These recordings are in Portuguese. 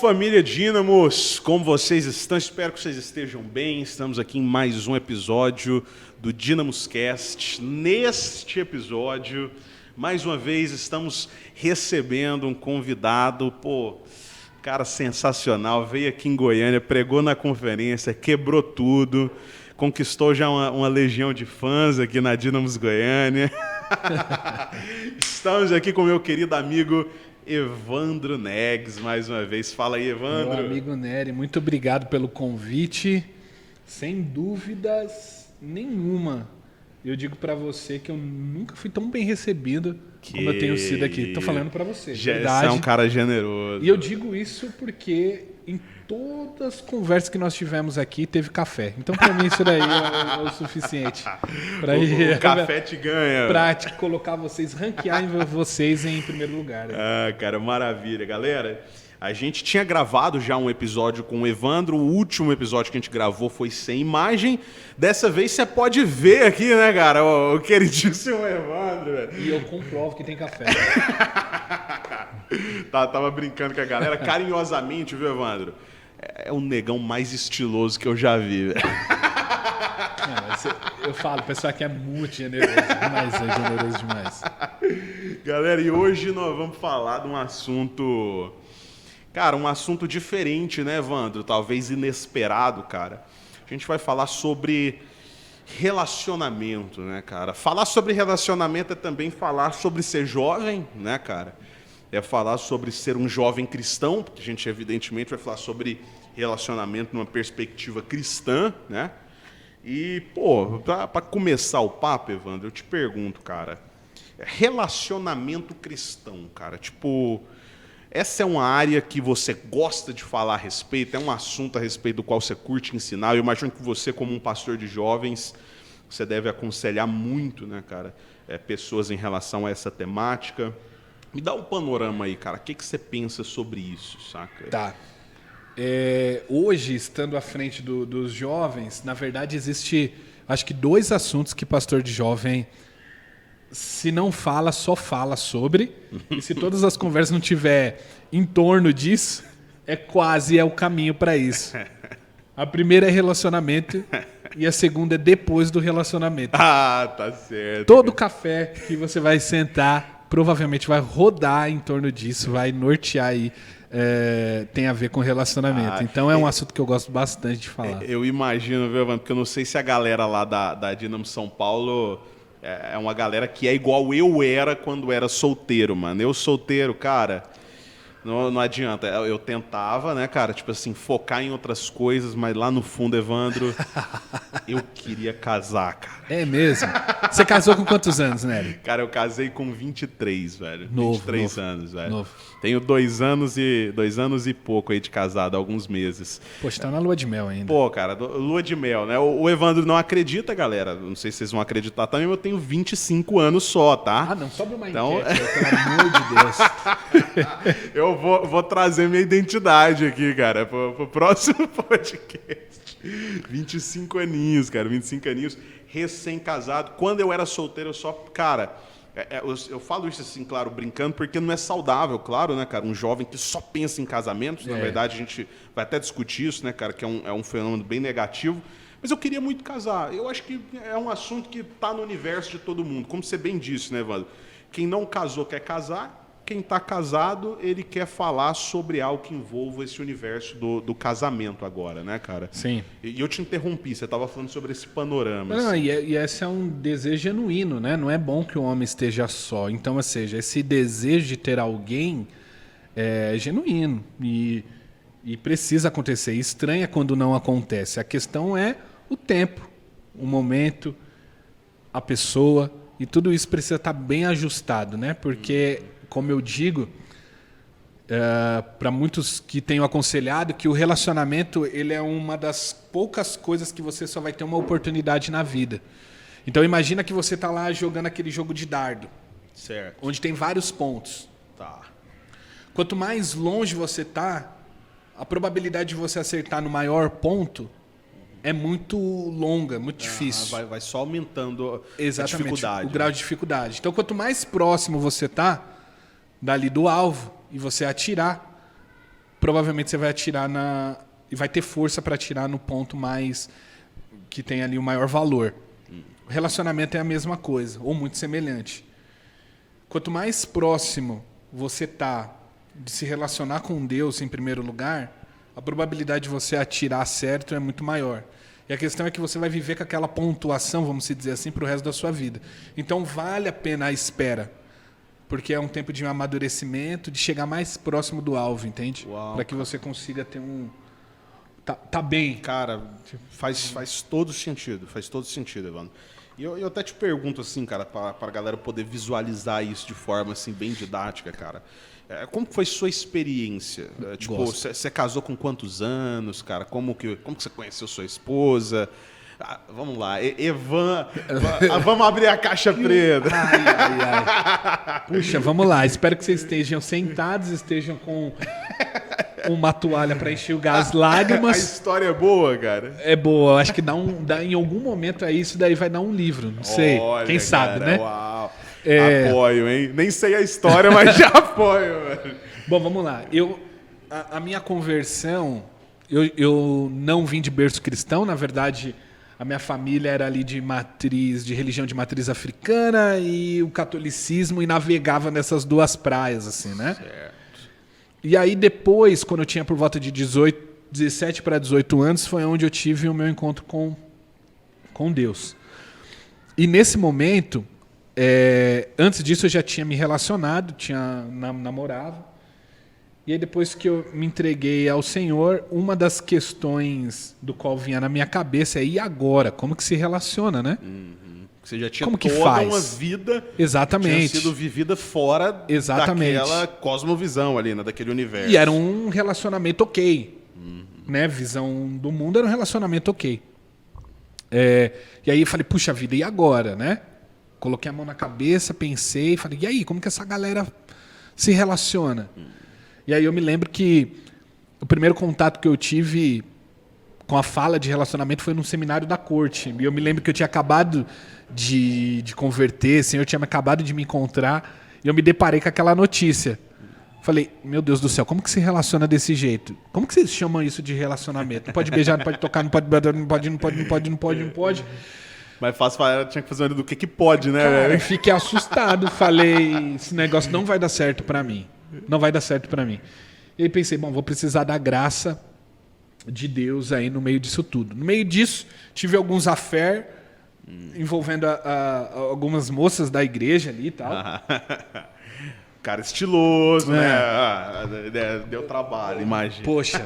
família Dínamos, como vocês estão? Espero que vocês estejam bem. Estamos aqui em mais um episódio do Dínamos Cast. Neste episódio, mais uma vez, estamos recebendo um convidado, cara sensacional, veio aqui em Goiânia, pregou na conferência, quebrou tudo, conquistou já uma legião de fãs aqui na Dínamos Goiânia. Estamos aqui com meu querido amigo Evandro Negs, mais uma vez. Fala aí, Evandro. Meu amigo Nery, muito obrigado pelo convite. Sem dúvidas nenhuma, eu digo pra você que eu nunca fui tão bem recebido como eu tenho sido aqui. Tô falando pra você, verdade. Você é um cara generoso. E eu digo isso porque em todas as conversas que nós tivemos aqui teve café. Então pra mim isso daí é o suficiente. O café te ganha. Pra colocar vocês, ranquear vocês em primeiro lugar. Ah, cara, maravilha. Galera, a gente tinha gravado já um episódio com o Evandro. O último episódio que a gente gravou foi sem imagem. Dessa vez você pode ver aqui, né, cara? O queridíssimo Evandro, velho. E eu comprovo que tem café. Tava brincando com a galera carinhosamente, viu, Evandro? É o negão mais estiloso que eu já vi, velho. Eu falo, o pessoal aqui é muito generoso, demais, é generoso demais. Galera, e hoje nós vamos falar de um assunto... Cara, um assunto diferente, né, Evandro? Talvez inesperado, cara. A gente vai falar sobre relacionamento, né, cara? Falar sobre relacionamento é também falar sobre ser jovem, né, cara? É falar sobre ser um jovem cristão, porque a gente, evidentemente, vai falar sobre relacionamento numa perspectiva cristã, né? E, para começar o papo, Evandro, eu te pergunto, cara, relacionamento cristão, cara, tipo... Essa é uma área que você gosta de falar a respeito? É um assunto a respeito do qual você curte ensinar? Eu imagino que você, como um pastor de jovens, você deve aconselhar muito, né, cara, pessoas em relação a essa temática. Me dá um panorama aí, cara. O que você pensa sobre isso, saca? Tá. Hoje, estando à frente dos jovens, na verdade, existe, acho que, 2 assuntos que pastor de jovem... Se não fala, só fala sobre. E se todas as conversas não tiver em torno disso, é o caminho para isso. A primeira é relacionamento e a segunda é depois do relacionamento. Ah, tá certo. Todo café que você vai sentar provavelmente vai rodar em torno disso, vai nortear aí. Tem a ver com relacionamento. Então é um assunto que eu gosto bastante de falar. Eu imagino, viu, Evandro? Porque eu não sei se a galera lá da Dínamo São Paulo... É uma galera que é igual eu era quando era solteiro, mano. Eu solteiro, cara, não adianta. Eu tentava, né, cara, tipo assim, focar em outras coisas, mas lá no fundo, Evandro, eu queria casar, cara. É mesmo? Você casou com quantos anos, Nery? Cara, eu casei com 23, velho. Novo, 23 novo, anos, velho. Novo. Tenho 2 anos e pouco aí de casado, alguns meses. Poxa, tá na lua de mel ainda. Cara, lua de mel, né? O Evandro não acredita, galera. Não sei se vocês vão acreditar também, mas eu tenho 25 anos só, tá? Ah, não, sobe uma então... enquete, pelo amor de Deus. Eu vou trazer minha identidade aqui, cara, pro próximo podcast. 25 aninhos, cara, 25 aninhos, recém-casado. Quando eu era solteiro, eu só... Cara... Eu falo isso assim, claro, brincando, porque não é saudável, claro, né, cara? Um jovem que só pensa em casamentos, na verdade a gente vai até discutir isso, né, cara, que é um fenômeno bem negativo. Mas eu queria muito casar. Eu acho que é um assunto que está no universo de todo mundo. Como você bem disse, né, Evandro? Quem não casou quer casar, quem está casado, ele quer falar sobre algo que envolva esse universo do casamento agora, né, cara? Sim. E eu te interrompi, você estava falando sobre esse panorama. Não, assim. e esse é um desejo genuíno, né? Não é bom que o homem esteja só. Então, ou seja, esse desejo de ter alguém é genuíno e precisa acontecer. Estranha quando não acontece. A questão é o tempo, o momento, a pessoa, e tudo isso precisa estar bem ajustado, né? Porque... Como eu digo, para muitos que tenho aconselhado, que o relacionamento ele é uma das poucas coisas que você só vai ter uma oportunidade na vida. Então imagina que você está lá jogando aquele jogo de dardo, certo, onde tem vários pontos. Tá. Quanto mais longe você está, a probabilidade de você acertar no maior ponto é muito longa, muito difícil. Vai só aumentando Exatamente, a dificuldade. O grau de dificuldade. Então quanto mais próximo você está dali do alvo e você atirar, provavelmente você vai atirar e vai ter força para atirar no ponto mais que tem ali o maior valor. O relacionamento é a mesma coisa, ou muito semelhante. Quanto mais próximo você tá de se relacionar com Deus em primeiro lugar, a probabilidade de você atirar certo é muito maior. E a questão é que você vai viver com aquela pontuação, vamos dizer assim, para o resto da sua vida. Então vale a pena a espera, porque é um tempo de amadurecimento, de chegar mais próximo do alvo, entende? Para que você consiga ter tá bem. Cara, faz todo sentido, Evandro. E eu até te pergunto assim, cara, para a galera poder visualizar isso de forma assim bem didática, cara. Como foi sua experiência? Tipo, você casou com quantos anos, cara? Como que você conheceu sua esposa? Vamos lá, Evan, vamos abrir a caixa preta. Ai. Puxa, vamos lá. Espero que vocês estejam sentados, estejam com uma toalha para enxugar as lágrimas. A história é boa, cara. É boa. Acho que em algum momento isso daí vai dar um livro. Não sei. Olha, quem sabe, cara, né? Uau. Apoio, hein? Nem sei a história, mas já apoio, velho. Bom, vamos lá. A minha conversão, eu não vim de berço cristão. Na verdade, a minha família era ali de religião de matriz africana e o catolicismo, e navegava nessas duas praias, assim, né? Certo. E aí depois, quando eu tinha por volta de 17 para 18 anos, foi onde eu tive o meu encontro com Deus. E nesse momento, antes disso eu já tinha me relacionado, namorava. E aí depois que eu me entreguei ao Senhor, uma das questões do qual vinha na minha cabeça é: e agora? Como que se relaciona, né? Você já tinha Como que toda faz? uma vida Exatamente. tinha sido vivida fora daquela cosmovisão ali, né, daquele universo. E era um relacionamento ok. Né? Visão do mundo era um relacionamento ok. E aí eu falei, puxa vida, e agora, né? Coloquei a mão na cabeça, pensei, falei, e aí, como que essa galera se relaciona? E aí eu me lembro que o primeiro contato que eu tive com a fala de relacionamento foi num seminário da corte. E eu me lembro que eu tinha acabado de converter, o Senhor tinha acabado de me encontrar, e eu me deparei com aquela notícia. Falei, meu Deus do céu, como que se relaciona desse jeito? Como que vocês chamam isso de relacionamento? Não pode beijar, não pode tocar, não pode. Mas fácil falar, tinha que fazer uma do que pode, né? Cara, eu fiquei assustado, falei, esse negócio não vai dar certo pra mim. Não vai dar certo pra mim. E aí pensei, bom, vou precisar da graça de Deus aí no meio disso tudo. No meio disso, tive alguns affairs envolvendo algumas moças da igreja ali e tal. Cara estiloso, né? Deu trabalho, imagina. Poxa.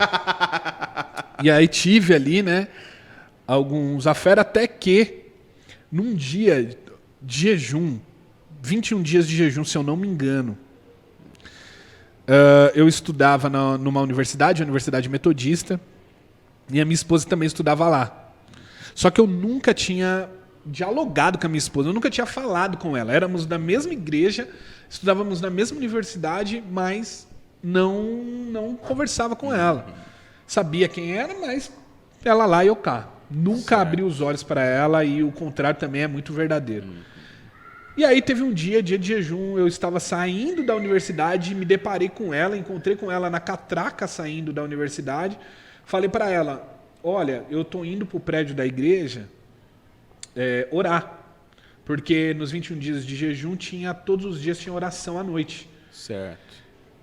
E aí tive ali, né, alguns affairs, até que num dia de jejum, 21 dias de jejum, se eu não me engano, eu estudava numa universidade, a Universidade Metodista, e a minha esposa também estudava lá. Só que eu nunca tinha dialogado com a minha esposa, eu nunca tinha falado com ela. Éramos da mesma igreja, estudávamos na mesma universidade, mas não conversava com ela. Sabia quem era, mas ela lá e eu cá. Nunca abri os olhos para ela, e o contrário também é muito verdadeiro. E aí teve um dia de jejum, eu estava saindo da universidade, me deparei com ela, encontrei com ela na catraca saindo da universidade, falei para ela, olha, eu tô indo pro prédio da igreja orar, porque nos 21 dias de jejum todos os dias tinha oração à noite. Certo.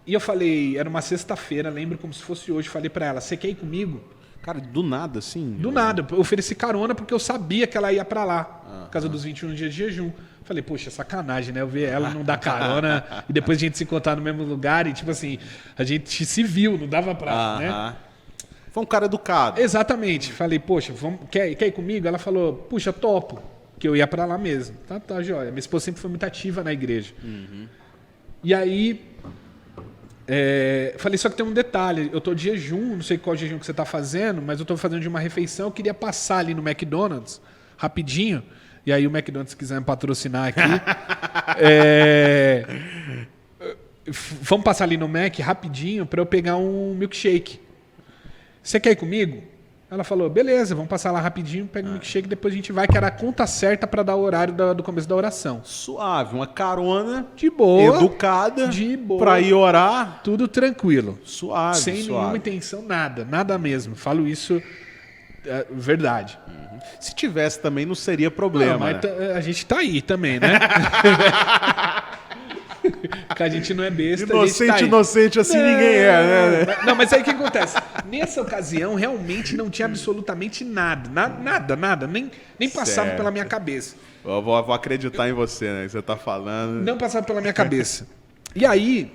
E eu falei, era uma sexta-feira, lembro como se fosse hoje, falei para ela, você quer ir comigo? Cara, do nada, assim? Do nada, eu ofereci carona porque eu sabia que ela ia para lá, por causa dos 21 dias de jejum. Falei, poxa, sacanagem, né? Eu ver ela não dar carona e depois a gente se encontrar no mesmo lugar e, tipo assim, a gente se viu, não dava pra, né? Foi um cara educado. Exatamente. Falei, poxa, quer ir comigo? Ela falou, puxa, topo, que eu ia pra lá mesmo. Tá, joia. Minha esposa sempre foi muito ativa na igreja. E aí, falei, só que tem um detalhe, eu tô de jejum, não sei qual jejum que você tá fazendo, mas eu tô fazendo de uma refeição, eu queria passar ali no McDonald's, rapidinho. E aí o McDonald's, se quiser me patrocinar aqui, vamos passar ali no Mac rapidinho para eu pegar um milkshake. Você quer ir comigo? Ela falou, beleza, vamos passar lá rapidinho, pega o milkshake, depois a gente vai, que era a conta certa para dar o horário do começo da oração. Suave, uma carona. De boa. Educada. De boa. Pra ir orar. Tudo tranquilo. Suave, Sem suave. nenhuma intenção, nada mesmo. Falo isso, verdade. Se tivesse também não seria problema, Não, mas né? a gente tá aí também, né? Que a gente não é besta, Inocente assim ninguém é, né? Não, mas aí o que acontece? Nessa ocasião, realmente não tinha absolutamente nada. Nada. Nem passava Certo. pela minha cabeça. Eu vou acreditar em você, né? Que você tá falando. Não passava pela minha cabeça. E aí,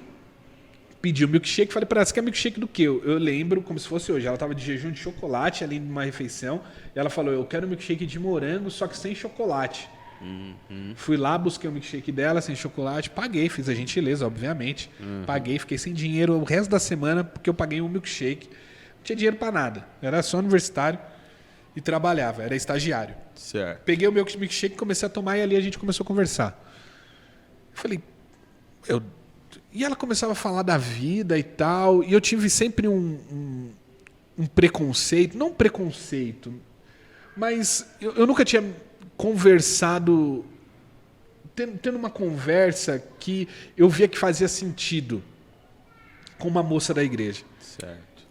pedi o milkshake, falei pra ela, você quer milkshake do quê? Eu lembro como se fosse hoje. Ela tava de jejum de chocolate ali numa refeição. E ela falou, eu quero milkshake de morango, só que sem chocolate. Fui lá, busquei o milkshake dela sem chocolate, paguei, fiz a gentileza, obviamente. Paguei, fiquei sem dinheiro o resto da semana porque eu paguei um milkshake. Não tinha dinheiro pra nada. Era só universitário e trabalhava, era estagiário. Certo. Peguei o meu milkshake, comecei a tomar e ali a gente começou a conversar. Falei, e ela começava a falar da vida e tal, e eu tive sempre um preconceito, não preconceito, mas eu nunca tinha conversado, tendo uma conversa que eu via que fazia sentido com uma moça da igreja. Certo.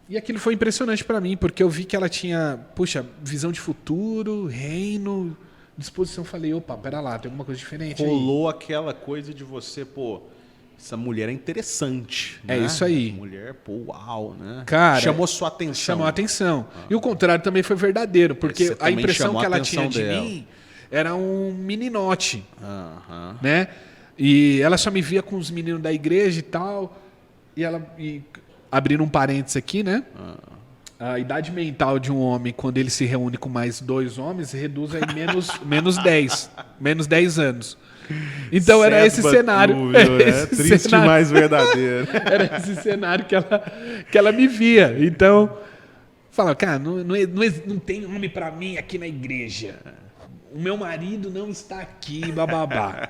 E aquilo foi impressionante para mim, porque eu vi que ela tinha, visão de futuro, reino, disposição. Falei, opa, pera lá, tem alguma coisa diferente aí. Rolou aquela coisa de você, essa mulher é interessante. É né? isso aí. Mulher, uau, né? Cara, chamou sua atenção. Chamou a atenção. E o contrário também foi verdadeiro, porque Você a também impressão chamou que a ela tinha de atenção mim era um meninote, Aham. né? E ela só me via com os meninos da igreja e tal. E abrindo um parênteses aqui, né? A idade mental de um homem, quando ele se reúne com mais 2 homens, reduz a menos 10 anos. Então era esse cenário. Triste, cenário. mas verdadeiro. Era esse cenário que ela me via. Então, fala, cara, não tem homem pra mim aqui na igreja. O meu marido não está aqui, bababá.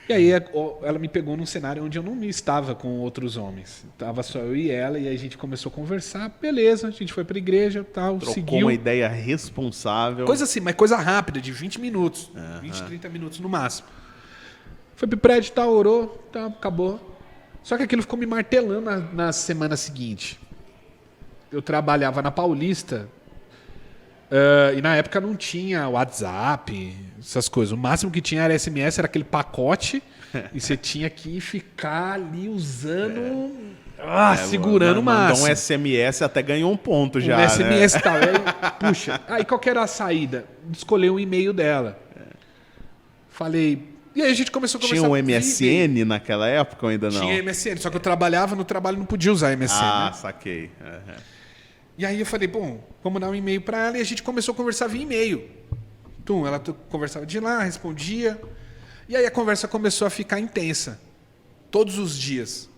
E aí ela me pegou num cenário onde eu não estava com outros homens. Tava só eu e ela, e aí a gente começou a conversar. Beleza, a gente foi pra igreja, tal, Trocou seguiu. uma ideia responsável. Coisa assim, mas coisa rápida, de 20 minutos. 20, 30 minutos no máximo. Foi pro prédio, tal, orou, tal, acabou. Só que aquilo ficou me martelando na semana seguinte. Eu trabalhava na Paulista, e na época não tinha WhatsApp, essas coisas. O máximo que tinha era SMS, era aquele pacote, e você tinha que ficar ali usando, segurando o máximo. Um SMS até ganhou um ponto já, Um SMS né? e tal. Aí, puxa, aí qual que era a saída? Escolher um e-mail dela. Falei... E aí a gente começou a conversar. Tinha um MSN naquela época ou ainda não? Tinha MSN, só que eu trabalhava no trabalho, não podia usar MSN. Ah, né? saquei. E aí eu falei, bom, vamos dar um e-mail para ela, e a gente começou a conversar via e-mail. Ela conversava de lá, respondia. E aí a conversa começou a ficar intensa. Todos os dias.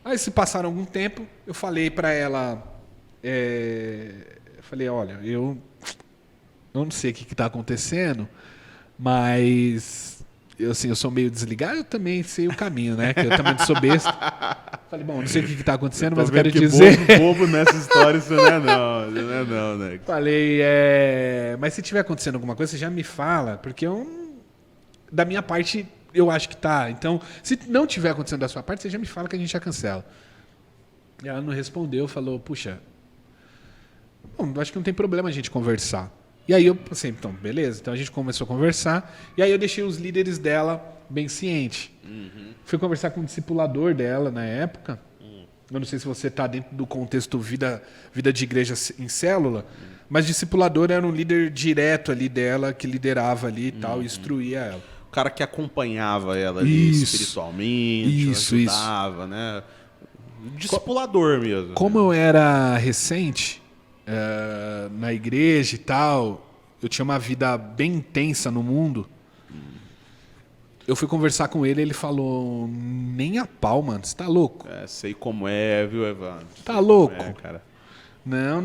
Aí se passaram algum tempo, eu falei para ela... eu falei, olha, eu não sei o que está acontecendo, mas eu sou meio desligado, eu também sei o caminho, né? Que eu também sou besta. Falei, bom, não sei o que está acontecendo, mas eu quero dizer... Bobo nessa história isso não é não, né? Falei, mas se tiver acontecendo alguma coisa, você já me fala, porque da minha parte eu acho que tá. Então, se não tiver acontecendo da sua parte, você já me fala que a gente já cancela. E ela não respondeu, falou, puxa, bom, acho que não tem problema a gente conversar. E aí eu pensei, então, beleza. Então a gente começou a conversar. E aí eu deixei os líderes dela bem cientes. Fui conversar com o discipulador dela na época. Eu não sei se você está dentro do contexto vida de igreja em célula, mas discipulador era um líder direto ali dela, que liderava ali e tal, e instruía ela. O cara que acompanhava ela ali espiritualmente, ajudava, né? Discipulador mesmo. Como eu era recente... na igreja e tal, eu tinha uma vida bem intensa no mundo. Eu fui conversar com ele, ele falou, nem a pau, mano, você tá louco? Sei como é, viu, Evandro? Tá louco? Cara. Não,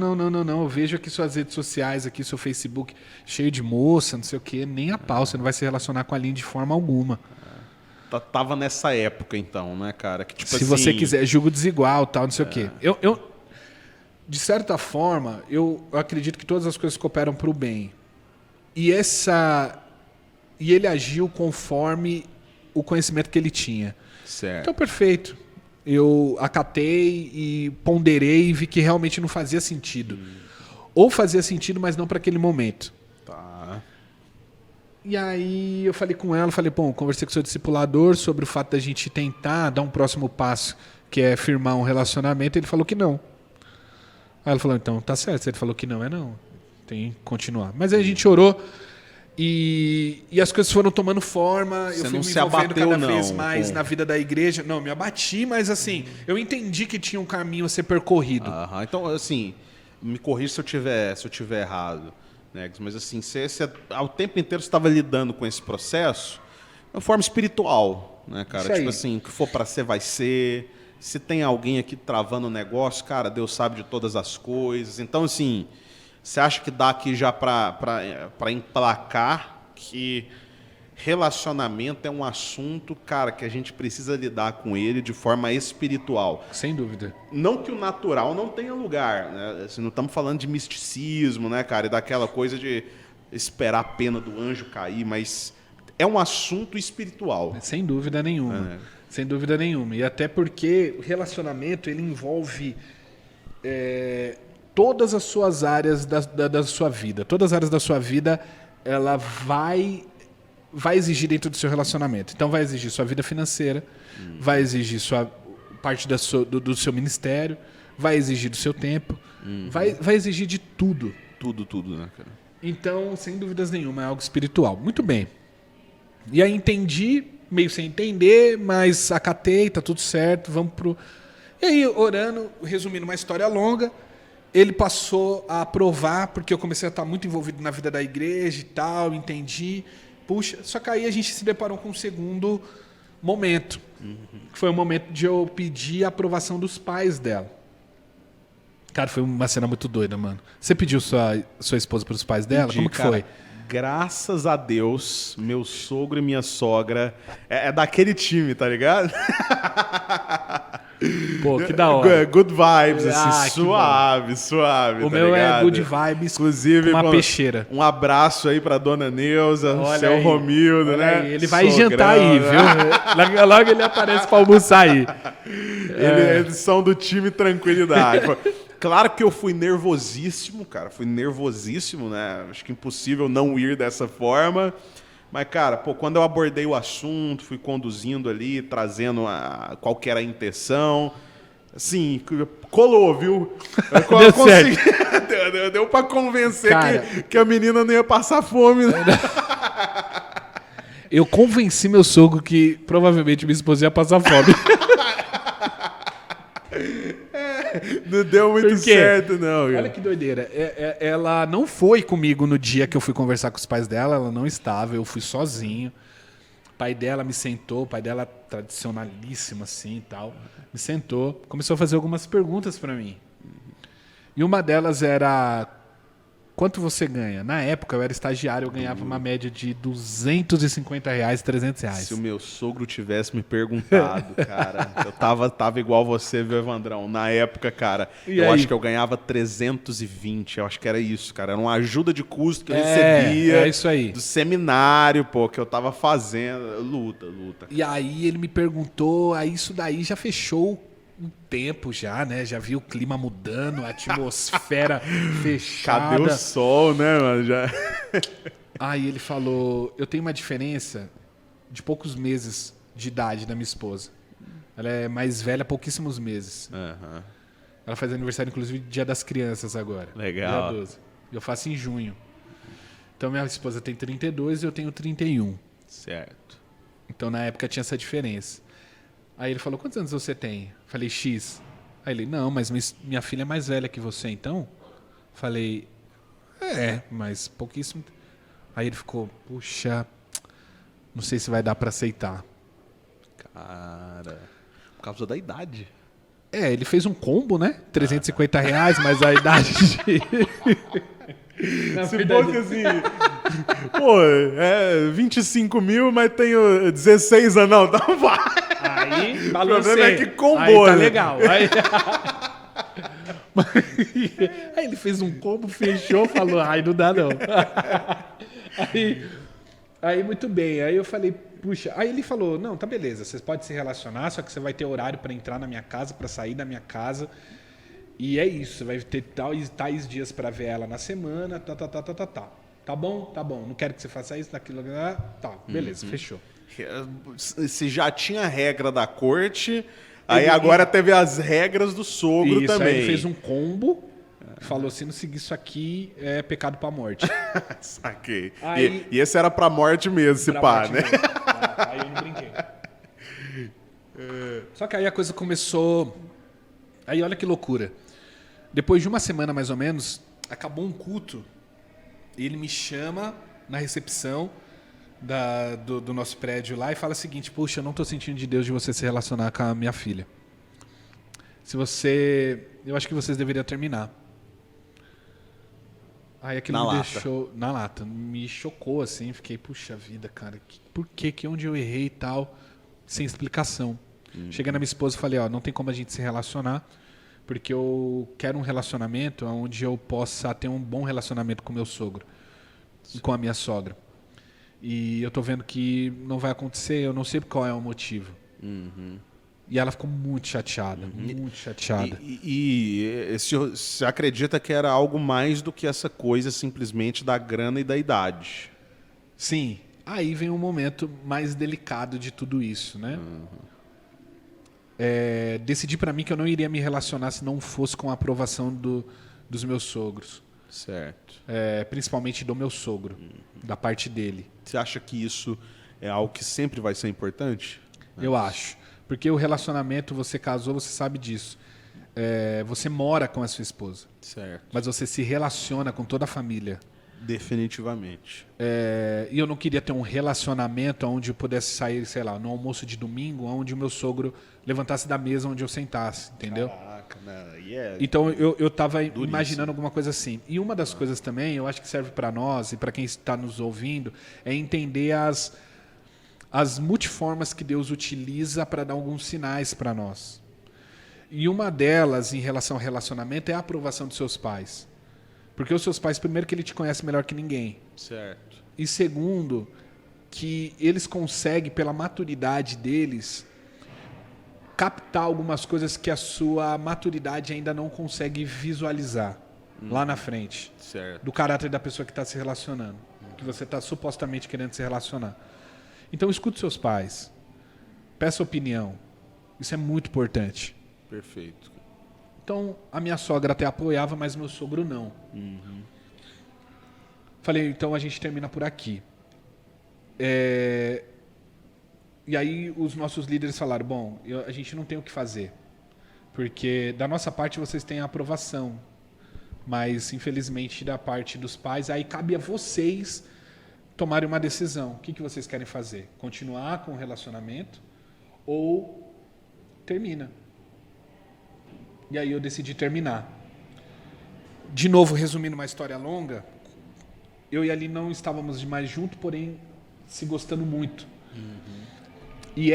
eu vejo aqui suas redes sociais, aqui seu Facebook cheio de moça, não sei o quê, nem a pau, você não vai se relacionar com a Aline de forma alguma. Tava nessa época então, né, cara? Que, tipo se você quiser, julgo desigual, tal, não sei o quê. de certa forma, eu acredito que todas as coisas cooperam para o bem. E ele agiu conforme o conhecimento que ele tinha. Certo. Então, perfeito. Eu acatei e ponderei e vi que realmente não fazia sentido. Ou fazia sentido, mas não para aquele momento. Tá. E aí eu falei com ela, conversei com o seu discipulador sobre o fato da gente tentar dar um próximo passo, que é firmar um relacionamento. Ele falou que não. Aí ela falou, então tá certo. Se ele falou que não, é não. Tem que continuar. Mas aí a gente orou e as coisas foram tomando forma. Você eu fui não me se envolvendo abateu, cada vez não, mais com- na vida da igreja. Não, me abati, mas assim, eu entendi que tinha um caminho a ser percorrido. Aham. Então, assim, me corrija se eu tiver errado, né? Mas assim, você ao tempo inteiro você estava lidando com esse processo de uma forma espiritual, né, cara? Isso aí. Tipo assim, o que for para ser, vai ser. Se tem alguém aqui travando o negócio, cara, Deus sabe de todas as coisas. Então, assim, você acha que dá aqui já para emplacar que relacionamento é um assunto, cara, que a gente precisa lidar com ele de forma espiritual. Sem dúvida. Não que o natural não tenha lugar, né? Assim, não estamos falando de misticismo, né, cara? E daquela coisa de esperar a pena do anjo cair, mas é um assunto espiritual. Sem dúvida nenhuma. Sem dúvida nenhuma. E até porque o relacionamento ele envolve todas as suas áreas da sua vida. Todas as áreas da sua vida ela vai exigir dentro do seu relacionamento. Então vai exigir sua vida financeira, vai exigir sua parte do seu ministério, vai exigir do seu tempo, vai exigir de tudo. Tudo, né, cara? Então, sem dúvidas nenhuma, é algo espiritual. Muito bem. E aí entendi, meio sem entender, mas acatei, tá tudo certo, vamos pro... E aí, orando, resumindo uma história longa, ele passou a aprovar, porque eu comecei a estar muito envolvido na vida da igreja e tal, entendi. Puxa, só que aí a gente se deparou com um segundo momento. Que foi o momento de eu pedir a aprovação dos pais dela. Cara, foi uma cena muito doida, mano. Você pediu sua esposa para os pais dela? Pedi, Como que cara, foi? Graças a Deus, meu sogro e minha sogra é daquele time, tá ligado? Pô, que da hora. Good vibes, assim, que suave, O tá meu ligado? é good vibes, Inclusive, com uma pô, peixeira. Um abraço aí pra dona Neuza, Olha seu aí, Romildo, olha né? aí. Ele vai Sogrão, jantar aí, né? viu? Logo ele aparece pra almoçar aí. Eles são do time tranquilidade. Claro que eu fui nervosíssimo, cara. Fui nervosíssimo, né? Acho que impossível não ir dessa forma. Mas, cara, pô, quando eu abordei o assunto, fui conduzindo ali, trazendo qual que era a intenção. Assim, colou, viu? Deu certo. Deu pra convencer Cara, que a menina não ia passar fome, né? Eu convenci meu sogro que provavelmente minha esposa ia passar fome. Não deu muito Por quê? certo, não. Cara. Olha que doideira. Ela não foi comigo no dia que eu fui conversar com os pais dela, ela não estava, eu fui sozinho. O pai dela me sentou, o pai dela tradicionalíssimo assim e tal, me sentou, começou a fazer algumas perguntas para mim. E uma delas era: quanto você ganha? Na época eu era estagiário, eu ganhava uma média de R$250, R$300. Se o meu sogro tivesse me perguntado, cara, eu tava igual você, viu, Evandrão? Na época, cara, E eu aí? acho que eu ganhava 320, eu acho que era isso, cara. Era uma ajuda de custo que eu recebia É isso aí. do seminário, pô, que eu tava fazendo. Luta. E aí ele me perguntou, aí isso daí já fechou um tempo já, né? Já vi o clima mudando, a atmosfera fechada. Cadê o sol, né, mano? Já... Aí ele falou, eu tenho uma diferença de poucos meses de idade da minha esposa. Ela é mais velha, pouquíssimos meses. Aham. Ela faz aniversário, inclusive, Dia das Crianças agora. Legal. Dia 12. Eu faço em junho. Então minha esposa tem 32 e eu tenho 31. Certo. Então na época tinha essa diferença. Aí ele falou, quantos anos você tem? Falei, X. Aí ele, não, mas minha filha é mais velha que você, então? Falei, mas pouquíssimo. Aí ele ficou, puxa, não sei se vai dar pra aceitar. Cara, por causa da idade. Ele fez um combo, né? R$350, mas a idade de... Na Se verdade- fosse assim, pô, 25 mil, mas tenho 16 anos, não, então vai. Aí, O problema é que combou, aí tá né? legal. Aí... Aí ele fez um combo, fechou, falou, ai, não dá não. Aí muito bem, aí eu falei, puxa, aí ele falou, não, tá beleza, você pode se relacionar, só que você vai ter horário para entrar na minha casa, para sair da minha casa, e é isso, você vai ter tais dias para ver ela na semana, tá bom, não quero que você faça isso, daquilo, tá, beleza, fechou. Se já tinha a regra da corte, aí agora teve as regras do sogro isso, também. Aí ele fez um combo, falou, se não seguir isso aqui, é pecado pra morte. Saquei. Aí, e esse era pra morte mesmo, se pá, né? Aí eu não brinquei. Só que aí a coisa começou... Aí olha que loucura. Depois de uma semana mais ou menos, acabou um culto, e ele me chama na recepção do nosso prédio lá e fala o seguinte, puxa, eu não tô sentindo de Deus de você se relacionar com a minha filha. Eu acho que vocês deveriam terminar. Aí aquilo me deixou na lata, me chocou assim, fiquei, puxa vida, cara, por quê? Onde eu errei e tal, sem explicação. Cheguei na minha esposa e falei, ó, não tem como a gente se relacionar, porque eu quero um relacionamento onde eu possa ter um bom relacionamento com meu sogro e com a minha sogra. E eu tô vendo que não vai acontecer, eu não sei qual é o motivo. E ela ficou muito chateada, muito chateada. E você acredita que era algo mais do que essa coisa simplesmente da grana e da idade? Sim. Aí vem um momento mais delicado de tudo isso, né? Decidi pra mim que eu não iria me relacionar se não fosse com a aprovação dos meus sogros. Certo. Principalmente do meu sogro, da parte dele. Você acha que isso é algo que sempre vai ser importante? Eu acho. Porque o relacionamento, você casou, você sabe disso. Você mora com a sua esposa. Certo. Mas você se relaciona com toda a família. Definitivamente. E eu não queria ter um relacionamento onde eu pudesse sair, sei lá, no almoço de domingo, onde o meu sogro levantasse da mesa onde eu sentasse, entendeu? Caraca, né? Então eu tava imaginando alguma coisa assim. E uma das coisas também, eu acho que serve para nós e para quem está nos ouvindo, é entender as multiformas que Deus utiliza para dar alguns sinais para nós. E uma delas, em relação ao relacionamento, é a aprovação dos seus pais. Porque os seus pais, primeiro, que ele te conhece melhor que ninguém. Certo. E segundo, que eles conseguem, pela maturidade deles, captar algumas coisas que a sua maturidade ainda não consegue visualizar lá na frente. Certo. Do caráter da pessoa que está se relacionando. Que você está supostamente querendo se relacionar. Então, escute seus pais. Peça opinião. Isso é muito importante. Perfeito. Então, a minha sogra até apoiava, mas meu sogro não. Falei, então a gente termina por aqui. E aí os nossos líderes falaram, bom, a gente não tem o que fazer. Porque da nossa parte vocês têm a aprovação. Mas, infelizmente, da parte dos pais, aí cabe a vocês tomarem uma decisão. O que vocês querem fazer? Continuar com o relacionamento ou termina? E aí eu decidi terminar. De novo, resumindo uma história longa, eu e a Ali não estávamos mais juntos, porém se gostando muito. E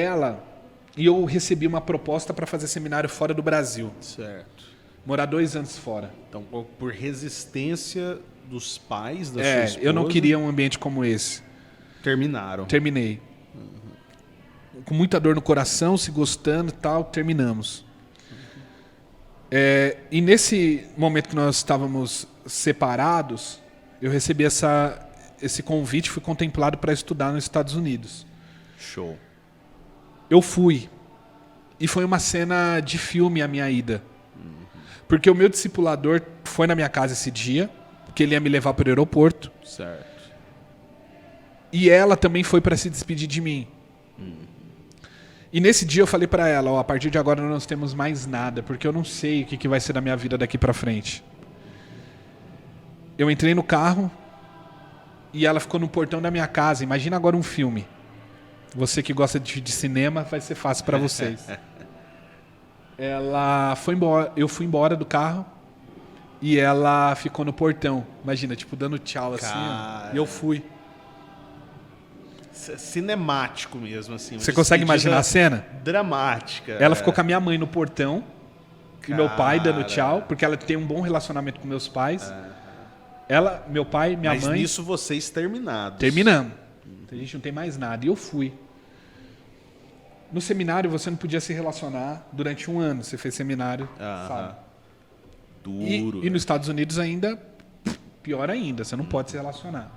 eu recebi uma proposta para fazer seminário fora do Brasil. Certo. Morar 2 anos fora. Então, por resistência dos pais da sua esposa... Eu não queria um ambiente como esse. Terminaram. Terminei. Com muita dor no coração, se gostando e tal, terminamos. E nesse momento que nós estávamos separados, eu recebi esse convite, fui contemplado para estudar nos Estados Unidos. Show. Eu fui. E foi uma cena de filme a minha ida. Porque o meu discipulador foi na minha casa esse dia, porque ele ia me levar para o aeroporto. Certo. E ela também foi para se despedir de mim. E nesse dia eu falei para ela, a partir de agora nós não temos mais nada, porque eu não sei o que vai ser da minha vida daqui para frente. Eu entrei no carro e ela ficou no portão da minha casa. Imagina agora um filme. Você que gosta de cinema, vai ser fácil para vocês. Ela foi embora, eu fui embora do carro e ela ficou no portão. Imagina, tipo, dando tchau assim, ó, e eu fui. Cinemático mesmo, assim. Você consegue imaginar a cena? Dramática. Ela ficou com a minha mãe no portão E meu pai dando tchau, porque ela tem um bom relacionamento com meus pais. Meu pai, minha mãe... Mas nisso vocês terminados. Terminamos. A gente não tem mais nada. E eu fui. No seminário você não podia se relacionar durante 1 ano. Você fez seminário, sabe? Duro. E nos Estados Unidos ainda, pior ainda, você não pode se relacionar.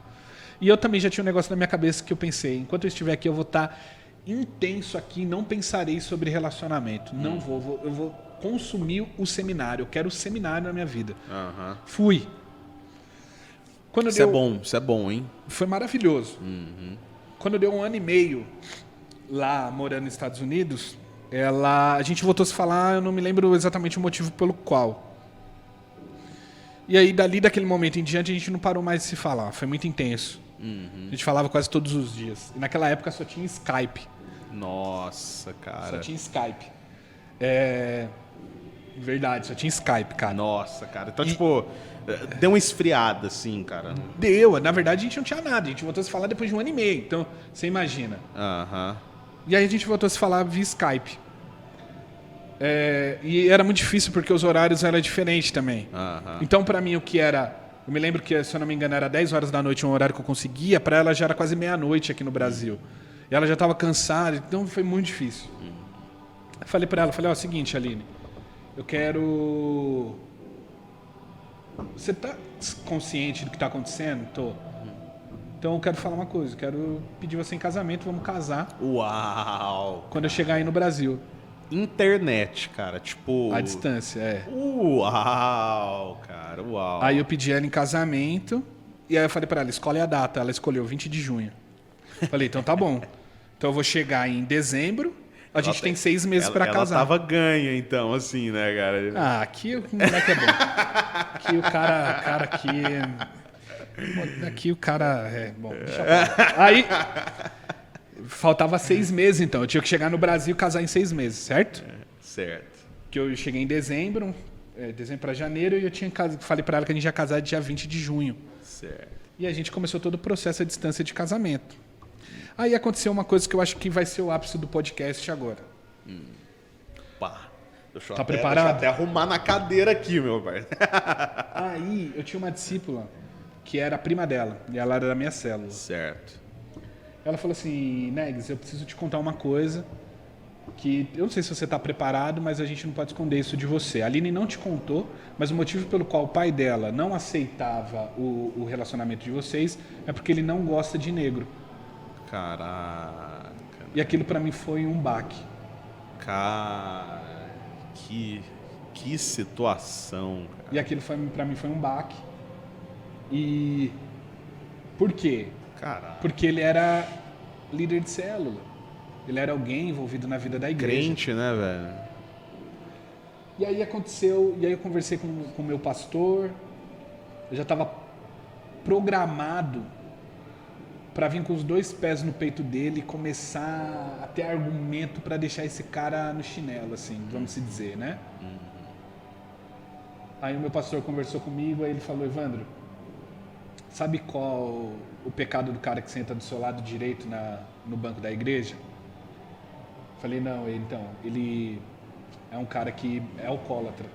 E eu também já tinha um negócio na minha cabeça que eu pensei, enquanto eu estiver aqui eu vou estar intenso aqui, não pensarei sobre relacionamento. Não vou, eu vou consumir o seminário. Eu quero o seminário na minha vida. Fui. Isso é bom, hein? Foi maravilhoso. Quando deu 1 ano e meio lá morando nos Estados Unidos, a gente voltou a se falar, eu não me lembro exatamente o motivo pelo qual. E aí, daquele momento em diante, a gente não parou mais de se falar. Foi muito intenso. A gente falava quase todos os dias. E naquela época só tinha Skype. Nossa, cara. Só tinha Skype. Verdade, só tinha Skype, cara. Nossa, cara. Então, deu uma esfriada, assim, cara. Deu. Na verdade, a gente não tinha nada. A gente voltou a se falar depois de 1 ano e meio. Então, você imagina. E aí a gente voltou a se falar via Skype. E era muito difícil porque os horários eram diferentes também. Então, pra mim, o que era... Eu me lembro que, se eu não me engano, era 10 horas da noite, um horário que eu conseguia. Pra ela já era quase meia-noite aqui no Brasil. E ela já tava cansada, então foi muito difícil. Eu falei pra ela, ó, seguinte, Aline, eu quero... Você tá consciente do que tá acontecendo? Tô. Então eu quero falar uma coisa, eu quero pedir você em casamento, vamos casar. Uau! Quando eu chegar aí no Brasil. Internet, cara, tipo... À distância, Uau, cara, uau. Aí eu pedi ela em casamento, e aí eu falei pra ela, escolhe a data. Ela escolheu 20 de junho. Falei, então tá bom. Então eu vou chegar em dezembro, a gente tem 6 meses pra casar. Ela tava ganha, então, assim, né, cara? Aqui o moleque é bom. Aqui o cara aqui... Aqui o cara... bom, deixa eu falar. Aí... Faltava 6 meses, então. Eu tinha que chegar no Brasil e casar em 6 meses, certo? Certo. Que eu cheguei em dezembro, dezembro para janeiro, e eu falei para ela que a gente ia casar dia 20 de junho. Certo. E a gente começou todo o processo à distância de casamento. Aí aconteceu uma coisa que eu acho que vai ser o ápice do podcast agora. Pá. Deixa eu Tá preparado? Deixa eu até arrumar na cadeira aqui, meu pai. Aí eu tinha uma discípula que era a prima dela, e ela era da minha célula. Certo. Ela falou assim, Negs, eu preciso te contar uma coisa que eu não sei se você está preparado, mas a gente não pode esconder isso de você. A Aline não te contou, mas o motivo pelo qual o pai dela não aceitava o relacionamento de vocês é porque ele não gosta de negro. Caraca. E aquilo para mim foi um baque. Cara, que situação, cara. E aquilo para mim foi um baque. E por quê? Caraca. Porque ele era líder de célula. Ele era alguém envolvido na vida da igreja. Crente, né, velho? E aí aconteceu, e aí eu conversei com o meu pastor. Eu já estava programado para vir com os 2 pés no peito dele e começar a ter argumento para deixar esse cara no chinelo, assim, vamos se dizer, né? Aí o meu pastor conversou comigo, aí ele falou, Evandro, sabe qual o pecado do cara que senta do seu lado direito no banco da igreja? Falei, não, então, ele é um cara que é alcoólatra.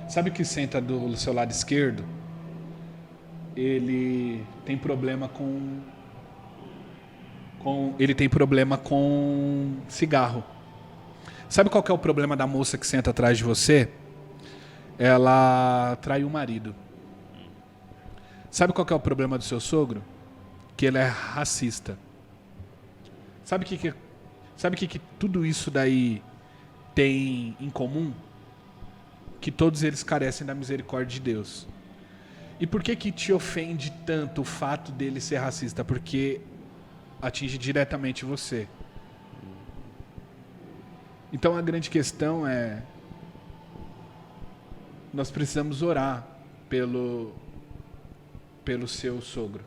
Sabe o que senta do seu lado esquerdo? Ele tem problema com cigarro. Sabe qual que é o problema da moça que senta atrás de você? Ela traiu o marido. Sabe qual que é o problema do seu sogro? Que ele é racista. Sabe o que tudo isso daí tem em comum? Que todos eles carecem da misericórdia de Deus. E por que te ofende tanto o fato dele ser racista? Porque atinge diretamente você. Então a grande questão é... Nós precisamos orar pelo seu sogro.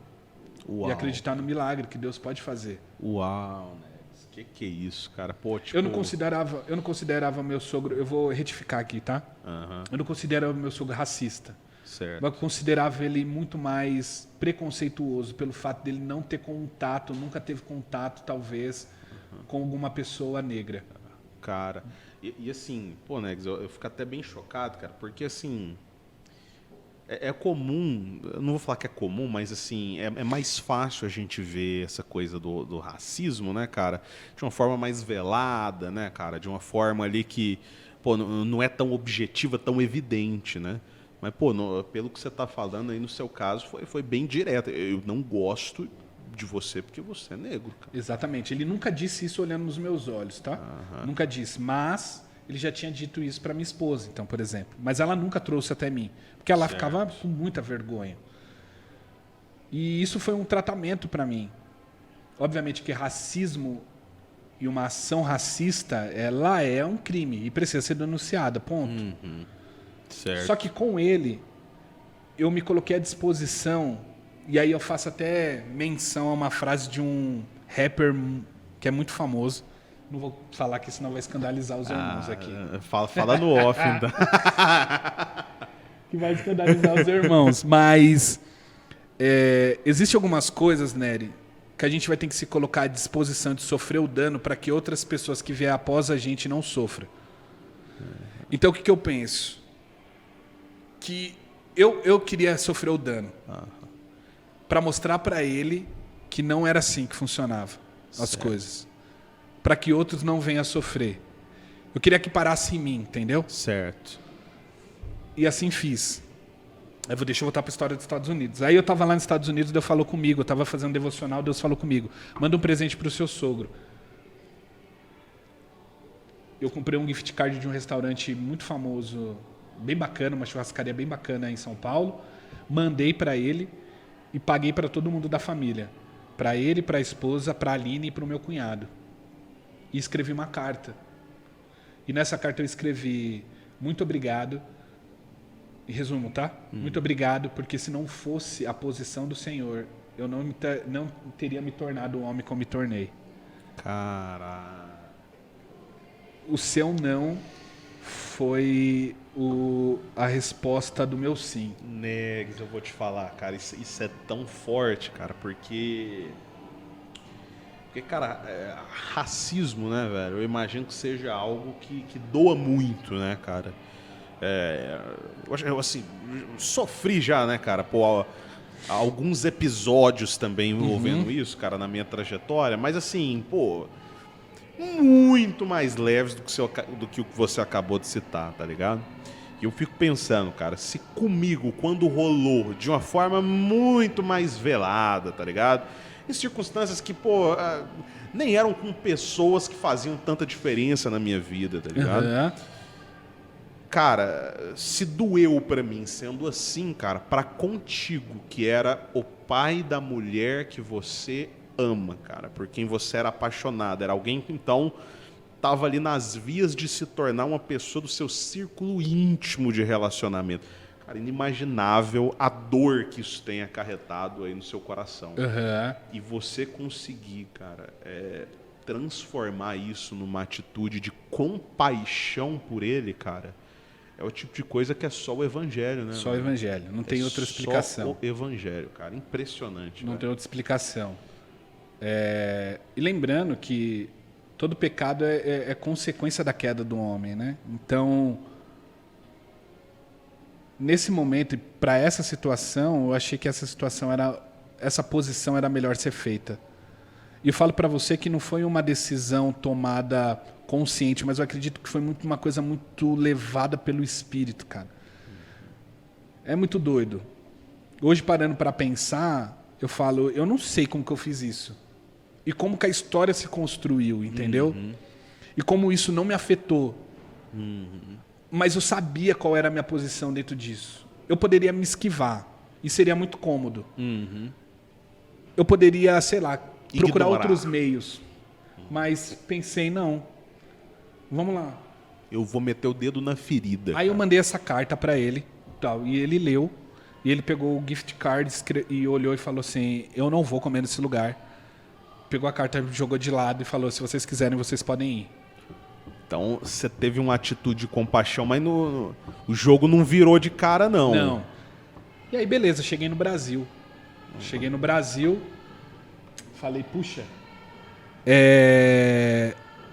Uau. E acreditar no milagre que Deus pode fazer. Uau, né? Que é isso, cara? Pô, tipo... Eu não considerava meu sogro... Eu vou retificar aqui, tá? Eu não considerava meu sogro racista. Certo. Mas eu considerava ele muito mais preconceituoso pelo fato dele não ter contato, nunca teve contato, talvez, com alguma pessoa negra. cara. E assim, pô, Negs, eu fico até bem chocado, cara, porque assim... É comum, eu não vou falar que é comum, mas assim, é mais fácil a gente ver essa coisa do racismo, né, cara? De uma forma mais velada, né, cara? De uma forma ali que, pô, não é tão objetiva, tão evidente, né? Mas, pô, pelo que você tá falando aí, no seu caso, foi bem direto. Eu não gosto de você porque você é negro, cara. Exatamente. Ele nunca disse isso olhando nos meus olhos, tá? Nunca disse. Mas ele já tinha dito isso para minha esposa, então, por exemplo. Mas ela nunca trouxe até mim. Porque ela ficava com muita vergonha. E isso foi um tratamento para mim. Obviamente que racismo e uma ação racista, ela é um crime e precisa ser denunciada, ponto. Certo. Só que com ele, eu me coloquei à disposição, e aí eu faço até menção a uma frase de um rapper que é muito famoso. Não vou falar aqui, senão vai escandalizar os irmãos aqui. Fala no off, então. Que vai escandalizar os irmãos. Mas existem algumas coisas, Nery, que a gente vai ter que se colocar à disposição de sofrer o dano para que outras pessoas que vier após a gente não sofram. Então o que eu penso? Que eu queria sofrer o dano para mostrar para ele que não era assim que funcionava as coisas. Para que outros não venham a sofrer. Eu queria que parasse em mim, entendeu? Certo. E assim fiz. Deixa eu voltar para a história dos Estados Unidos. Aí eu estava lá nos Estados Unidos, Deus falou comigo. Eu estava fazendo devocional, Deus falou comigo. Manda um presente para o seu sogro. Eu comprei um gift card de um restaurante muito famoso, bem bacana, uma churrascaria bem bacana em São Paulo. Mandei para ele e paguei para todo mundo da família. Para ele, para a esposa, para a Aline e para o meu cunhado. E escrevi uma carta. E nessa carta eu escrevi: muito obrigado. Em resumo, tá? Muito obrigado, porque se não fosse a posição do Senhor, eu não teria me tornado o homem que eu me tornei. Caralho. O seu não foi a resposta do meu sim. Negs, eu vou te falar, cara, isso é tão forte, cara, porque, cara, racismo, né, velho, eu imagino que seja algo que doa muito, né, cara. Eu assim, sofri já, né, cara, pô, alguns episódios também envolvendo isso, cara, na minha trajetória, mas assim, pô, muito mais leves do que o que você acabou de citar, tá ligado? E eu fico pensando, cara, se comigo, quando rolou de uma forma muito mais velada, tá ligado? Em circunstâncias que, pô, nem eram com pessoas que faziam tanta diferença na minha vida, tá ligado? Cara, se doeu pra mim sendo assim, cara, pra contigo, que era o pai da mulher que você ama, cara, por quem você era apaixonado, era alguém que então tava ali nas vias de se tornar uma pessoa do seu círculo íntimo de relacionamento. Cara, inimaginável a dor que isso tem acarretado aí no seu coração. E você conseguir, cara, transformar isso numa atitude de compaixão por ele, cara, é o tipo de coisa que é só o evangelho, né? Só o evangelho, não tem outra explicação. Só o evangelho, cara, impressionante. Não tem outra explicação. E lembrando que todo pecado é consequência da queda do homem, né? Então, nesse momento, para essa situação, eu achei que essa posição era melhor ser feita. E eu falo para você que não foi uma decisão tomada consciente, mas eu acredito que foi uma coisa muito levada pelo Espírito, cara. É muito doido. Hoje, parando para pensar, eu falo, eu não sei como que eu fiz isso. E como que a história se construiu, entendeu? E como isso não me afetou. Mas eu sabia qual era a minha posição dentro disso. Eu poderia me esquivar. E seria muito cômodo. Eu poderia, sei lá, procurar outros meios. Mas pensei, não. Vamos lá. Eu vou meter o dedo na ferida. Aí eu mandei essa carta para ele. E ele leu. E ele pegou o gift card e olhou e falou assim: eu não vou comer nesse lugar. Pegou a carta, jogou de lado e falou: se vocês quiserem, vocês podem ir. Então, você teve uma atitude de compaixão, mas o jogo não virou de cara, não. Não. E aí, beleza, cheguei no Brasil. Cheguei no Brasil, falei, puxa,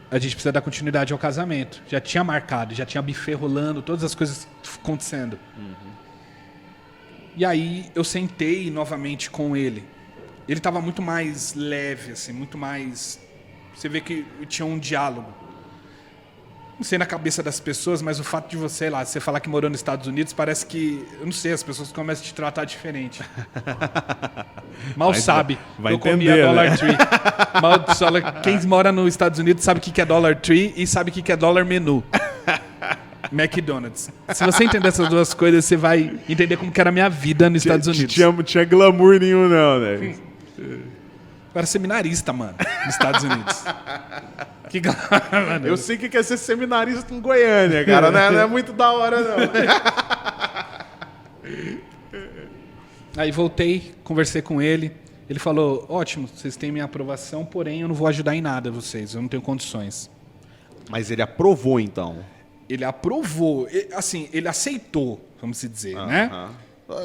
a gente precisa dar continuidade ao casamento. Já tinha marcado, já tinha buffet rolando, todas as coisas acontecendo. E aí eu sentei novamente com ele. Ele estava muito mais leve, assim, muito mais... Você vê que tinha um diálogo. Não sei na cabeça das pessoas, mas o fato de você falar que morou nos Estados Unidos, parece que, eu não sei, as pessoas começam a te tratar diferente. Mal sabe. Vai eu comia entender, Dollar né? Tree. Quem mora nos Estados Unidos sabe o que é Dollar Tree e sabe o que é Dollar Menu. McDonald's. Se você entender essas duas coisas, você vai entender como que era a minha vida nos Estados Unidos. Tinha glamour nenhum, não, né? Eu era seminarista, mano, nos Estados Unidos. Eu sei o que é ser seminarista em Goiânia, cara. Não é muito da hora, não. Aí voltei, conversei com ele. Ele falou, ótimo, vocês têm minha aprovação, porém eu não vou ajudar em nada vocês, eu não tenho condições. Mas ele aprovou, então. Ele aprovou, assim, ele aceitou, vamos dizer, né?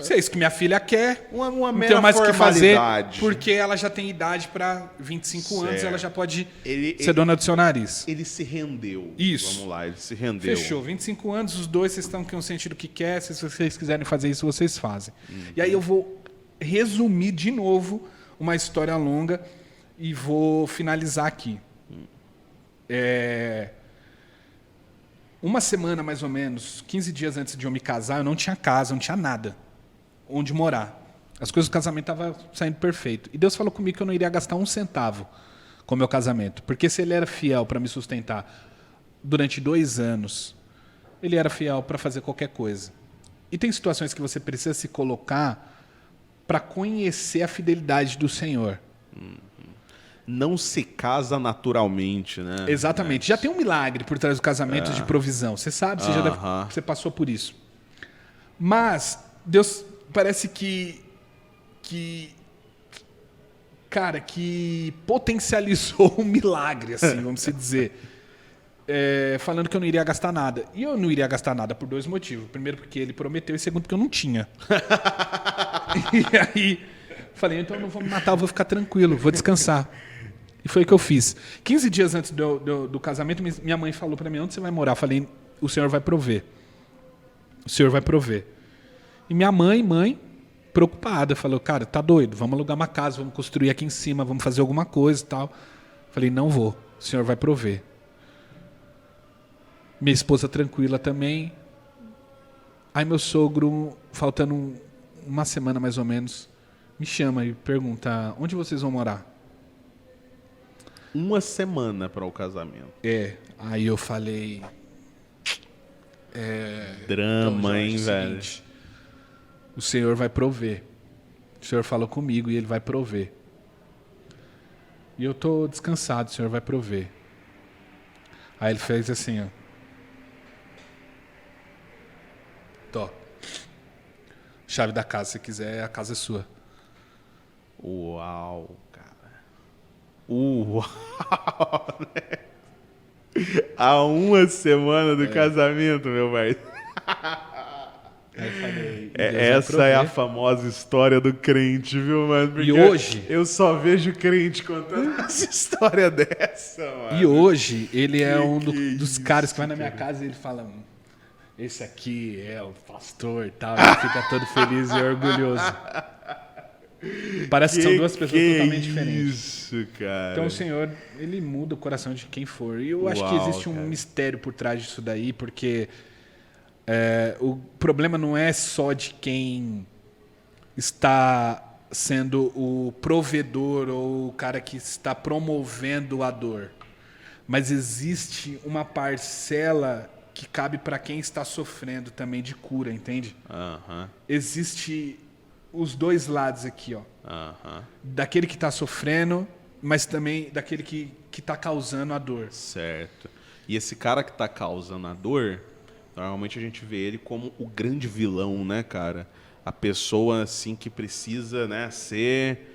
Se é isso que minha filha quer, Uma não mera tenho mais o que fazer, formalidade. porque ela já tem idade para 25 anos, Certo. ela já pode Ele- ser dona do seu nariz. Ele se rendeu. Isso. Vamos lá, ele se rendeu. Fechou, 25 anos, os dois vocês estão conscientes do que quer, se vocês quiserem fazer isso, vocês fazem. E aí eu vou resumir de novo uma história longa e vou finalizar aqui. Uma semana, mais ou menos, 15 dias antes de eu me casar, eu não tinha casa, não tinha nada onde morar. As coisas do casamento estavam saindo perfeito. E Deus falou comigo que eu não iria gastar um centavo com o meu casamento. Porque se ele era fiel para me sustentar durante 2 anos, ele era fiel para fazer qualquer coisa. E tem situações que você precisa se colocar para conhecer a fidelidade do Senhor. Não se casa naturalmente, né? Exatamente. Já tem um milagre por trás do casamento de provisão. Você sabe, você já você passou por isso. Mas Deus parece que potencializou um milagre, assim, vamos se dizer. Falando que eu não iria gastar nada. E eu não iria gastar nada por 2 motivos. Primeiro, porque ele prometeu, e segundo, porque eu não tinha. E aí, falei, então eu não vou me matar, eu vou ficar tranquilo, vou descansar. E foi o que eu fiz. 15 dias antes do casamento, minha mãe falou para mim, onde você vai morar? Eu falei, o Senhor vai prover. O Senhor vai prover. E minha mãe, preocupada, falou, cara, tá doido, vamos alugar uma casa, vamos construir aqui em cima, vamos fazer alguma coisa e tal. Falei, não vou, o Senhor vai prover. Minha esposa tranquila também. Aí meu sogro, faltando uma semana mais ou menos, me chama e pergunta, onde vocês vão morar? Uma semana para o casamento. Aí eu falei... Drama, Jorge, hein, é o velho? seguinte, o Senhor vai prover. O Senhor falou comigo e Ele vai prover. E eu tô descansado, o Senhor vai prover. Aí ele fez assim, ó. Tó. Chave da casa, se quiser, a casa é sua. Uau, cara. Uau, né? Há uma semana do casamento, meu pai. Aí eu falei, Essa é a famosa história do crente, viu, mano? Porque E hoje... eu só vejo crente contando essa história dessa, mano. E hoje ele é um dos isso, caras que vai na minha casa e ele fala, esse aqui é o pastor e tal, ele fica todo feliz e orgulhoso. Parece que são duas pessoas totalmente diferentes. Isso, cara. Então o Senhor, ele muda o coração de quem for. E eu acho que Uau, existe um cara. mistério por trás disso daí, porque o problema não é só de quem está sendo o provedor ou o cara que está promovendo a dor. Mas existe uma parcela que cabe para quem está sofrendo também de cura, entende? Aham, Existe os dois lados aqui, ó. aham. Daquele que está sofrendo, mas também daquele que está causando a dor. Certo. E esse cara que tá causando a dor, normalmente a gente vê ele como o grande vilão, né, cara? A pessoa, assim, que precisa, né, ser...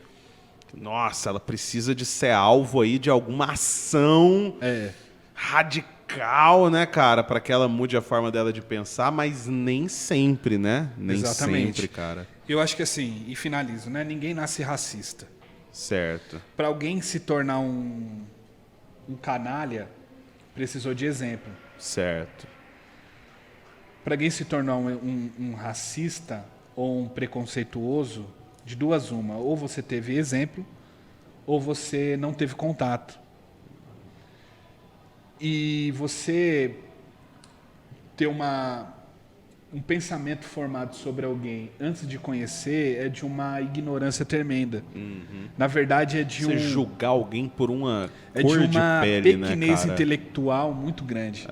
Nossa, ela precisa de ser alvo aí de alguma ação radical, né, cara? Para que ela mude a forma dela de pensar, mas nem sempre, né? Nem Exatamente. sempre, cara. Eu acho que assim, e finalizo, né? Ninguém nasce racista. Certo. Para alguém se tornar um canalha, precisou de exemplo. Certo. Para alguém se tornar um racista ou um preconceituoso, de duas uma. Ou você teve exemplo, ou você não teve contato. E você ter um pensamento formado sobre alguém antes de conhecer é de uma ignorância tremenda. Na verdade, é de Você julgar alguém por uma é cor de uma pele, pequenez né, cara? intelectual muito grande.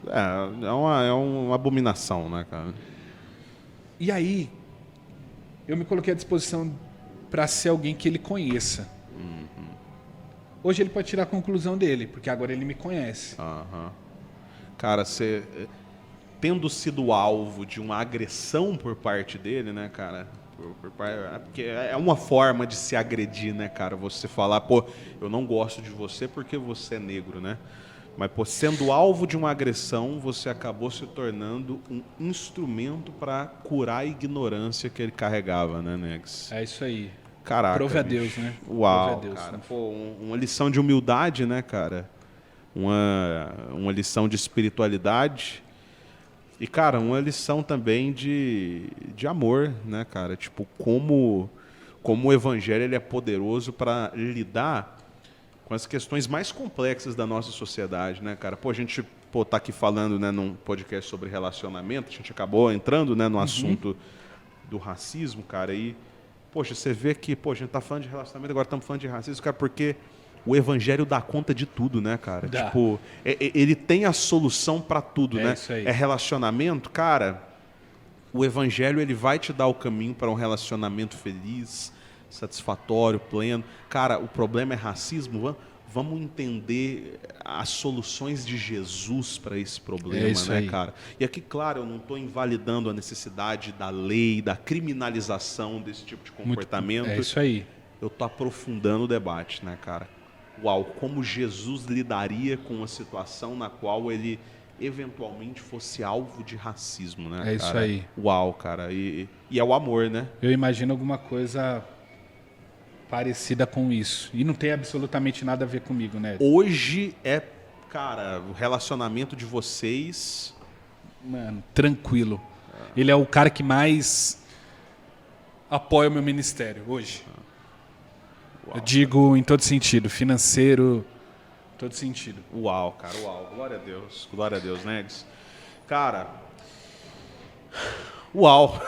É uma abominação, né, cara? E aí, eu me coloquei à disposição para ser alguém que ele conheça. Hoje ele pode tirar a conclusão dele, porque agora ele me conhece. Aham. Cara, você tendo sido alvo de uma agressão por parte dele, né, cara? Porque é uma forma de se agredir, né, cara? Você falar, pô, eu não gosto de você porque você é negro, né? Mas, pô, sendo alvo de uma agressão, você acabou se tornando um instrumento para curar a ignorância que ele carregava, né, Negs? É isso aí. Caraca. Prove a bicho. Deus, né? Uau, Prove a Deus, cara. né? Pô, uma lição de humildade, né, cara? Uma lição de espiritualidade. E, cara, uma lição também de amor, né, cara? Tipo, como o evangelho ele é poderoso para lidar com as questões mais complexas da nossa sociedade, né, cara? Pô, a gente tá aqui falando, né, num podcast sobre relacionamento, a gente acabou entrando, né, no assunto do racismo, cara, e, poxa, você vê que, pô, a gente tá falando de relacionamento, agora estamos falando de racismo, cara, porque o evangelho dá conta de tudo, né, cara? Dá. Tipo, ele tem a solução para tudo, né? Isso aí. É relacionamento, cara, o evangelho ele vai te dar o caminho para um relacionamento feliz, satisfatório, pleno. Cara, o problema é racismo. Vamos entender as soluções de Jesus para esse problema, É isso né, aí. cara? E aqui, claro, eu não estou invalidando a necessidade da lei, da criminalização desse tipo de comportamento. É isso aí. Eu estou aprofundando o debate, né, cara? Uau, como Jesus lidaria com uma situação na qual ele eventualmente fosse alvo de racismo, né, cara? É isso aí. Uau, cara. E é o amor, né? Eu imagino alguma coisa parecida com isso. E não tem absolutamente nada a ver comigo, né? Hoje é, cara, o relacionamento de vocês... Mano, tranquilo. Ele é o cara que mais apoia o meu ministério hoje. Uau, Eu digo em todo sentido, financeiro, todo sentido. Uau, cara, uau. Glória a Deus, né, Edson? Cara, uau.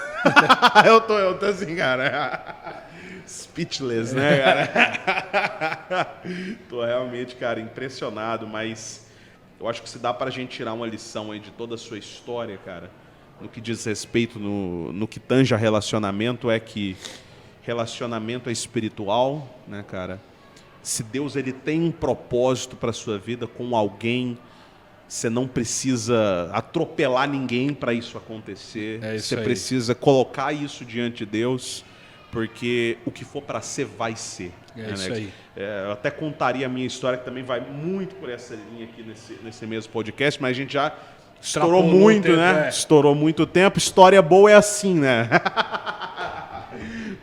eu tô assim, cara, speechless, né, cara? Tô realmente, cara, impressionado, mas eu acho que se dá pra gente tirar uma lição aí de toda a sua história, cara, no que diz respeito, no que tange a relacionamento, é que relacionamento é espiritual, né, cara? Se Deus ele tem um propósito para sua vida com alguém, você não precisa atropelar ninguém para isso acontecer. É isso você aí. precisa colocar isso diante de Deus, porque o que for para ser, vai ser. É isso aí. Eu até contaria a minha história, que também vai muito por essa linha aqui nesse mesmo podcast, mas a gente já estourou Extrapolou muito, o tempo, né? é. Estourou muito tempo. História boa é assim, né?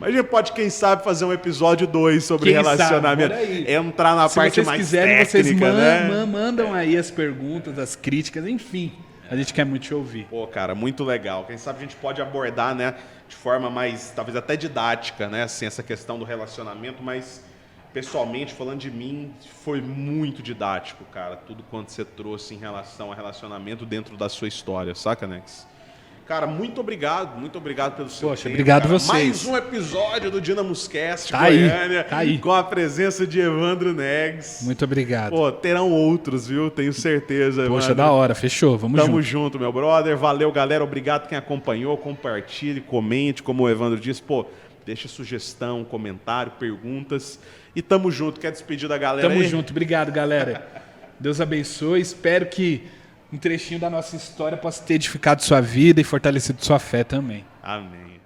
Mas a gente pode, quem sabe, fazer um episódio 2 sobre Quem sabe, relacionamento. olha aí. Entrar na Se parte vocês mais quiserem, técnica, vocês né? mandam aí as perguntas, as críticas, enfim. A gente quer muito te ouvir. Pô, cara, muito legal. Quem sabe a gente pode abordar, né, de forma mais, talvez até didática, né, assim, essa questão do relacionamento, mas pessoalmente, falando de mim, foi muito didático, cara, tudo quanto você trouxe em relação a relacionamento dentro da sua história, saca, Nex? Cara, muito obrigado pelo seu Poxa, tempo. obrigado cara. vocês. Mais um episódio do Dinamuscast Tá aí, Goiânia, tá aí. com a presença de Evandro Negs. Muito obrigado. Pô, terão outros, viu? Tenho certeza, Poxa, Evandro. da hora. Fechou. Vamos Tamo junto. junto, meu brother. Valeu, galera. Obrigado quem acompanhou. Compartilhe, comente, como o Evandro disse. Pô, deixa sugestão, comentário, perguntas. E tamo junto. Quer despedir da galera Tamo aí? junto. Obrigado, galera. Deus abençoe. Espero que um trechinho da nossa história possa ter edificado sua vida e fortalecido sua fé também. Amém.